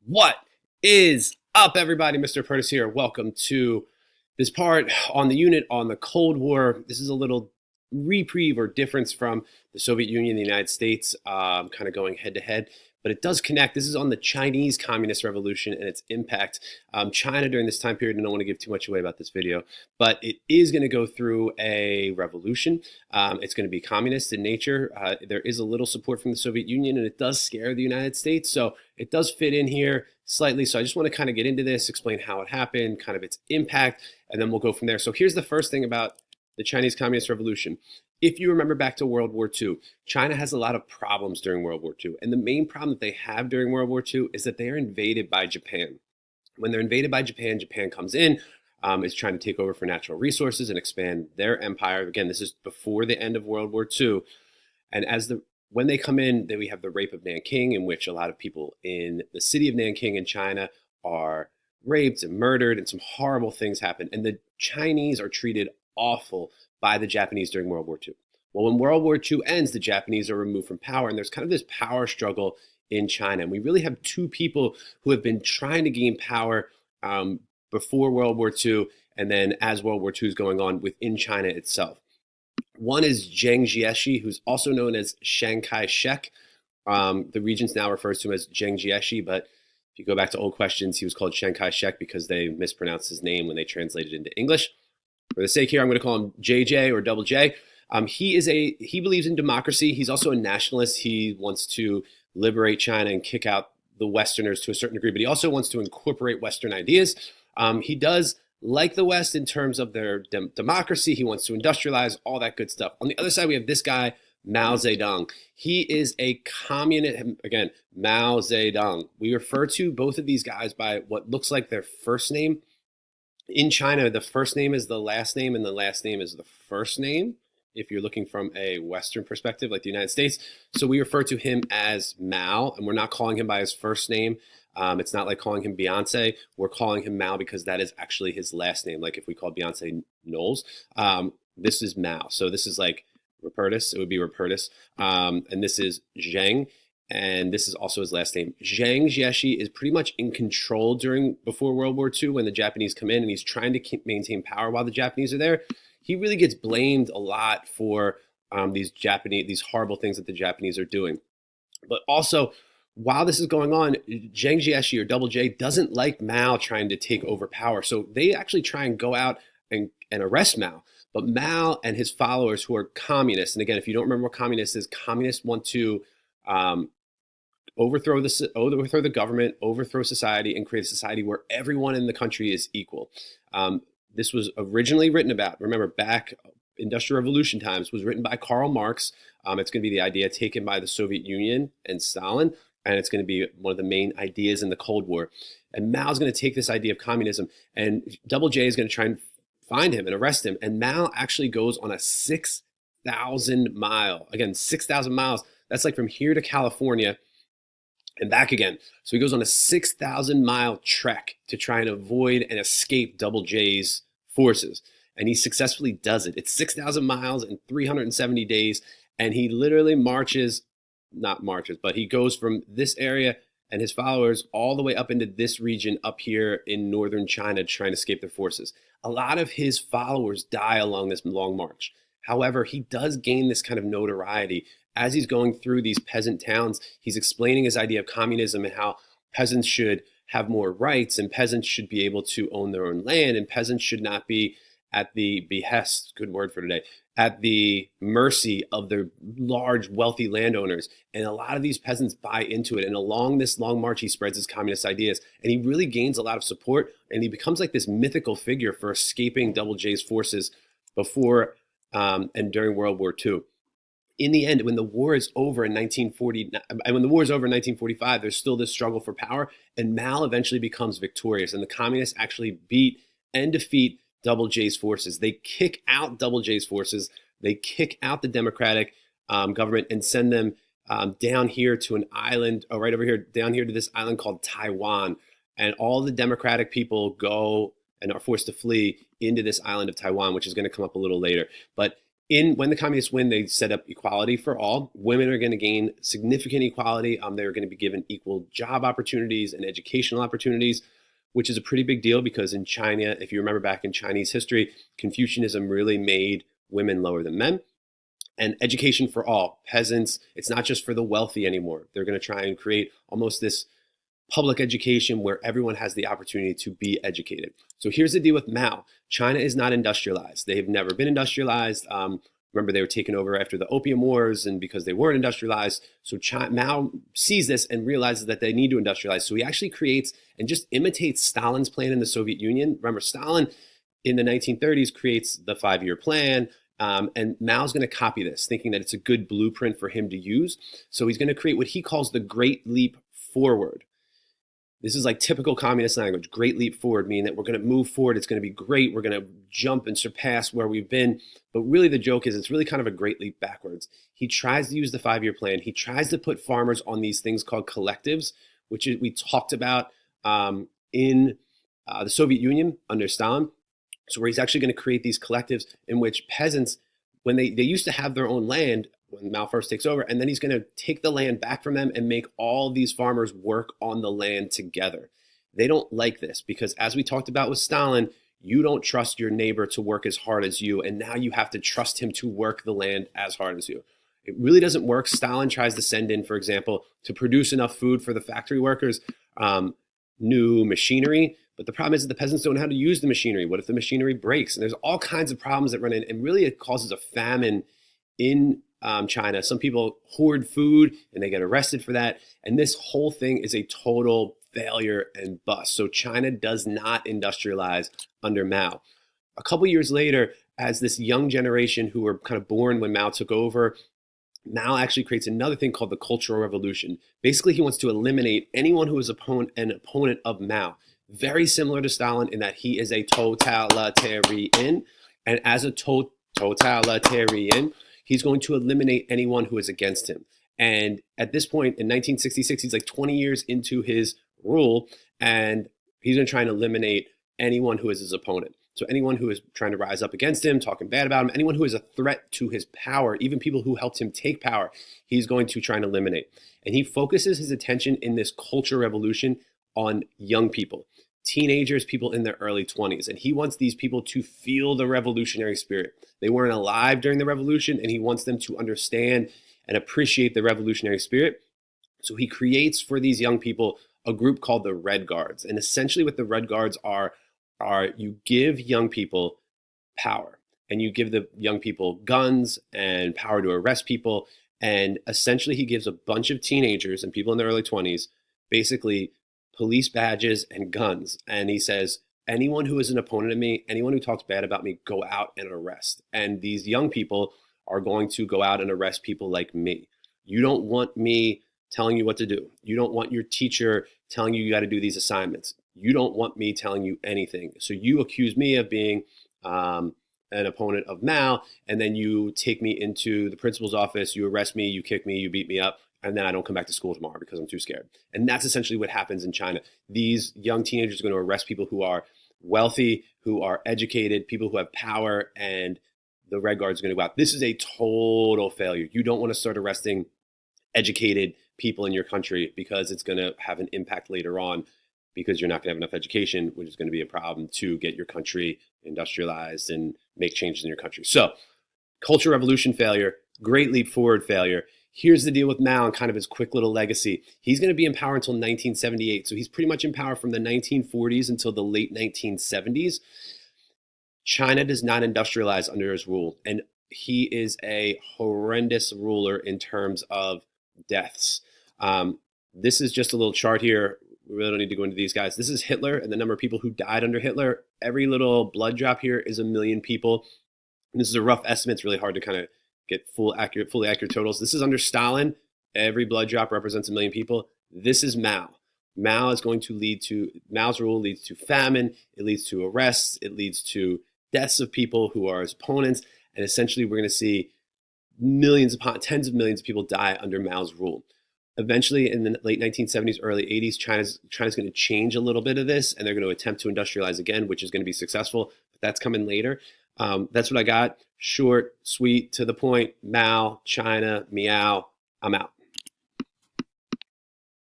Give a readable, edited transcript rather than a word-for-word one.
What is up, everybody? Mr. Curtis here. Welcome to this part on the unit on the Cold War. This is a little reprieve or difference from the Soviet Union and the United States, kind of going head to head, but it does connect. This is on the Chinese Communist Revolution and its impact. China during this time period, and I don't want to give too much away about this video, but it is going to go through a revolution. It's going to be communist in nature. There is a little support from the Soviet Union, and it does scare the United States, so it does fit in here slightly. So I just want to kind of get into this, explain how it happened, kind of its impact, and then we'll go from there. So here's the first thing about the Chinese Communist Revolution. If you remember back to World War II, China has a lot of problems during World War II. And the main problem that they have during World War II is that they are invaded by Japan. When they're invaded by Japan, Japan comes in, is trying to take over for natural resources and expand their empire. Again, this is before the end of World War II. And when they come in, then we have the rape of Nanking, in which a lot of people in the city of Nanking in China are raped and murdered, and some horrible things happen. And the Chinese are treated awful by the Japanese during World War II. Well, when World War II ends, the Japanese are removed from power, and there's kind of this power struggle in China. And we really have two people who have been trying to gain power before World War II, and then as World War II is going on within China itself. One is Jiang Jieshi, who's also known as Chiang Kai-shek. The Regents now refers to him as Jiang Jieshi, but if you go back to old questions, he was called Chiang Kai-shek because they mispronounced his name when they translated it into English. For the sake here, I'm going to call him JJ or Double J. He believes in democracy. He's also a nationalist. He wants to liberate China and kick out the Westerners to a certain degree, but he also wants to incorporate Western ideas. He does like the West in terms of their democracy. He wants to industrialize, all that good stuff. On the other side, we have this guy, Mao Zedong. He is a communist, again, Mao Zedong. We refer to both of these guys by what looks like their first name. In China, the first name is the last name, and the last name is the first name, if you're looking from a Western perspective, like the United States. So we refer to him as Mao, and we're not calling him by his first name. It's not like calling him Beyonce. We're calling him Mao because that is actually his last name. Like if we called Beyonce Knowles, this is Mao. So this is like Rupertus. It would be Rupertus. And this is Zhang. And this is also his last name. Jiang Jieshi is pretty much in control before World War II when the Japanese come in, and he's trying to maintain power while the Japanese are there. He really gets blamed a lot for these horrible things that the Japanese are doing. But also, while this is going on, Jiang Jieshi or Double J doesn't like Mao trying to take over power. So they actually try and go out and arrest Mao. But Mao and his followers, who are communists, and again, if you don't remember what communists is, communists want to overthrow the government, overthrow society, and create a society where everyone in the country is equal. This was originally written about, remember, back Industrial Revolution times, was written by Karl Marx. It's going to be the idea taken by the Soviet Union and Stalin, and it's going to be one of the main ideas in the Cold War. And Mao's going to take this idea of communism, and Double J is going to try and find him and arrest him. And Mao actually goes on a 6,000 miles. That's like from here to California and back again. So he goes on a 6,000 mile trek to try and avoid and escape Double J's forces. And he successfully does it. It's 6,000 miles in 370 days. And he literally he goes from this area and his followers all the way up into this region up here in northern China trying to escape their forces. A lot of his followers die along this long march. However, he does gain this kind of notoriety. As he's going through these peasant towns, he's explaining his idea of communism and how peasants should have more rights, and peasants should be able to own their own land, and peasants should not be at the behest, good word for today, at the mercy of their large, wealthy landowners. And a lot of these peasants buy into it. And along this long march, he spreads his communist ideas, and he really gains a lot of support, and he becomes like this mythical figure for escaping Double J's forces before and during World War II. In the end, when the war is over in 1945, there's still this struggle for power, and Mao eventually becomes victorious, and the communists actually beat and defeat Double J's forces. They kick out Double J's forces. They kick out the democratic government and send them down here to an island, right over here, down here to this island called Taiwan. And all the democratic people go and are forced to flee into this island of Taiwan, which is going to come up a little later. But When the communists win, they set up equality for all. Women are going to gain significant equality. They're going to be given equal job opportunities and educational opportunities, which is a pretty big deal because in China, if you remember back in Chinese history, Confucianism really made women lower than men. And education for all, peasants, it's not just for the wealthy anymore. They're going to try and create almost this public education where everyone has the opportunity to be educated. So here's the deal with Mao. China is not industrialized. They've never been industrialized. Remember, they were taken over after the Opium Wars, and because they weren't industrialized, so Mao sees this and realizes that they need to industrialize. So he actually creates and just imitates Stalin's plan in the Soviet Union. Remember, Stalin in the 1930s creates the 5-year plan, and Mao's going to copy this, thinking that it's a good blueprint for him to use. So he's going to create what he calls the Great Leap Forward. This is like typical communist language, great leap forward, meaning that we're going to move forward. It's going to be great. We're going to jump and surpass where we've been. But really the joke is it's really kind of a great leap backwards. He tries to use the 5-year plan. He tries to put farmers on these things called collectives, which we talked about in the Soviet Union under Stalin. So where he's actually going to create these collectives in which peasants, when they used to have their own land, when Mao first takes over, and then he's going to take the land back from them and make all these farmers work on the land together. They don't like this because, as we talked about with Stalin, you don't trust your neighbor to work as hard as you, and now you have to trust him to work the land as hard as you. It really doesn't work. Stalin tries to send in, for example, to produce enough food for the factory workers, new machinery, but the problem is that the peasants don't know how to use the machinery. What if the machinery breaks? And there's all kinds of problems that run in, and really it causes a famine in China. Some people hoard food and they get arrested for that. And this whole thing is a total failure and bust. So China does not industrialize under Mao. A couple years later, as this young generation who were kind of born when Mao took over, Mao actually creates another thing called the Cultural Revolution. Basically, he wants to eliminate anyone who is an opponent of Mao. Very similar to Stalin in that he is a totalitarian. And as a totalitarian, he's going to eliminate anyone who is against him. And at this point in 1966, he's like 20 years into his rule, and he's going to try and eliminate anyone who is his opponent. So anyone who is trying to rise up against him, talking bad about him, anyone who is a threat to his power, even people who helped him take power, he's going to try and eliminate. And he focuses his attention in this culture revolution on young people, teenagers, people in their early 20s. And he wants these people to feel the revolutionary spirit. They weren't alive during the revolution, and he wants them to understand and appreciate the revolutionary spirit. So he creates for these young people a group called the Red Guards. And essentially what the Red Guards are you give young people power, and you give the young people guns and power to arrest people. And essentially he gives a bunch of teenagers and people in their early 20s basically police badges and guns. And he says, anyone who is an opponent of me, anyone who talks bad about me, go out and arrest. And these young people are going to go out and arrest people like me. You don't want me telling you what to do. You don't want your teacher telling you got to do these assignments. You don't want me telling you anything. So you accuse me of being an opponent of Mao, and then you take me into the principal's office, you arrest me, you kick me, you beat me up, and then I don't come back to school tomorrow because I'm too scared. And that's essentially what happens in China. These young teenagers are going to arrest people who are wealthy, who are educated, people who have power, and the Red Guards are going to go out. This is a total failure. You don't want to start arresting educated people in your country because it's going to have an impact later on, because you're not going to have enough education, which is going to be a problem to get your country industrialized and make changes in your country. So, Cultural Revolution failure, Great Leap Forward failure. Here's the deal with Mao and kind of his quick little legacy. He's going to be in power until 1978. So he's pretty much in power from the 1940s until the late 1970s. China does not industrialize under his rule. And he is a horrendous ruler in terms of deaths. This is just a little chart here. We really don't need to go into these guys. This is Hitler and the number of people who died under Hitler. Every little blood drop here is 1 million people. And this is a rough estimate. It's really hard to kind of get fully accurate totals. This is under Stalin. Every blood drop represents 1 million people. This is Mao. Mao's rule leads to famine. It leads to arrests. It leads to deaths of people who are his opponents. And essentially we're going to see tens of millions of people die under Mao's rule. Eventually, in the late 1970s, early 80s, China's going to change a little bit of this, and they're going to attempt to industrialize again, which is going to be successful. But that's coming later. That's what I got. Short, sweet, to the point. Mao, China, meow. I'm out.